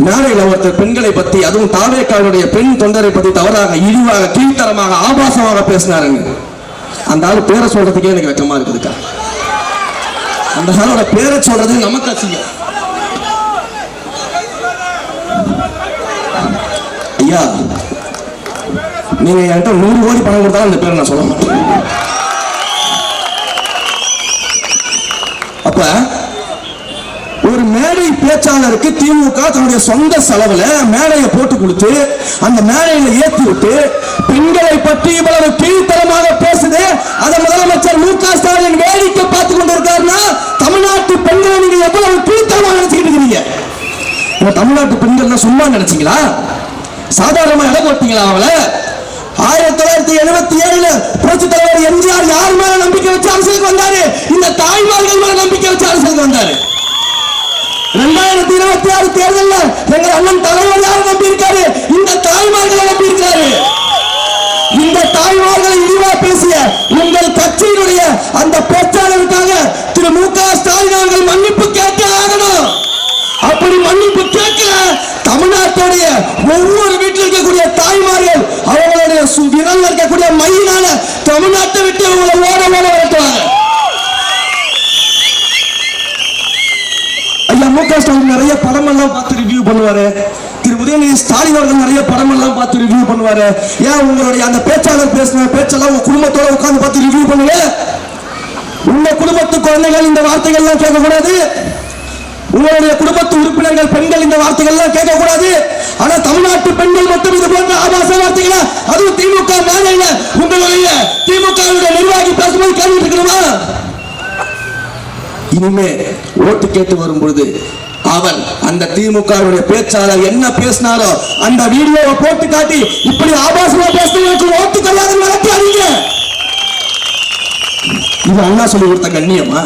மேடையில் ஒருத்தர் பெண்களை பத்தி, அதுவும் தாவேக்காவுடைய பெண் தொண்டரை பத்தி தவறாக, இழிவாக, கீழ்த்தரமாக, ஆபாசமாக பேசினாருங்க. அந்த ஆளு பேரை சொல்றதுக்கே எனக்கு வெக்கமா இருக்குதுக்கா. அந்த ஆளோட பேரை சொல்றது நமக்கு அசிங்கம். ஐயா, நீங்க என்கிட்ட 100 கோடி பணம் கொடுத்தாலும் அந்த பேரை நான் சொல்ல மாட்டேன். அப்ப ஒரு மேடை பேச்சாளருக்கு திமுக தன்னுடைய சொந்த செலவுல மேடையை போட்டு கொடுத்து அந்த மேடையில ஏற்றி விட்டு பெண்களை பற்றி இவ்வளவு கீழ்த்தரமாக பேசுது. அதை முதலமைச்சர் மு.க. ஸ்டாலின் வேடிக்கை பார்த்து கொண்டு இருக்காருன்னா தமிழ்நாட்டு பெண்களை நீங்க எவ்வளவு கீழ்த்தரமாக நினைச்சுக்கிட்டு இருக்கீங்க? தமிழ்நாட்டு பெண்கள் சும்மா நினைச்சீங்களா? சாதாரணமா இடம் போட்டீங்களா? அவளை 1977 புரட்சி தலைவர் எம்ஜிஆர் யார் மேல நம்பிக்கை வச்சு அரசியலுக்கு வந்தாரு? இந்த தாய்மார்கள் மேல நம்பிக்கை வச்சு அரசியலுக்கு வந்தாரு. 2026 தேர்தலில் எங்கள் அண்ணன் தலைவர் யார் நம்பி இருக்காரு? இந்த தாய்மார்களை நம்பி இருக்காரு. இந்த தாய்மார்களை இழிவா பேசிய உங்கள் கட்சியினுடைய அந்த பேச்சாளருக்காக திரு மு.க. ஸ்டாலின் அவர்கள் மன்னிப்பு கேட்டு ஆகணும். அப்படி மன்னிப்பு கேட்கல, தமிழ்நாட்டுடைய ஒவ்வொரு வீட்டில் இருக்கக்கூடிய தாய்மார்கள் அவங்களுடைய விரல் இருக்கக்கூடிய மையினால தமிழ்நாட்டை விட்டு அவங்களை ஓட வரட்டுவாங்க. ஐயா, மு.க. ஸ்டாலின் நிறைய படம் எல்லாம் பார்த்து ரிவ்யூ பண்ணுவாரு. திரு உதயநிதி ஸ்டாலின் அவர்கள் நிறைய படம் எல்லாம் பார்த்து ரிவ்யூ பண்ணுவாரு. ஏன் உங்களுடைய அந்த பேச்சாளர் பேசின பேச்செல்லாம் உங்க குடும்பத்தோட உட்கார்ந்து பார்த்து ரிவ்யூ பண்ணுங்க. உங்க குடும்பத்து குழந்தைகள் இந்த வார்த்தைகள் எல்லாம் கேட்கக்கூடாது. உங்களுடைய குடும்பத்து உறுப்பினர்கள் பெண்கள் இந்த வார்த்தைகள் எல்லாம் கேட்கக்கூடாது. ஆனா தமிழ்நாட்டு பெண்கள் மட்டும் இது போன்ற ஆபாச வார்த்தைகளை, அதுவும் திமுக மேடையில உங்களுடைய திமுக நிர்வாகி பேசும்போது கேட்டுட்டு இருக்கணுமா? இனிமே ஓட்டு கேட்டு வரும் பொழுது அவன் அந்த திமுக பேச்சாளர் என்ன பேசினாரோ அந்த வீடியோவை போட்டு காட்டி இப்படி ஆபாசமா பேசுறவங்களுக்கு ஓட்டு தராத நடத்தி அறிங்க. இது அண்ணா சொல்லி கொடுத்த கண்ணியமா?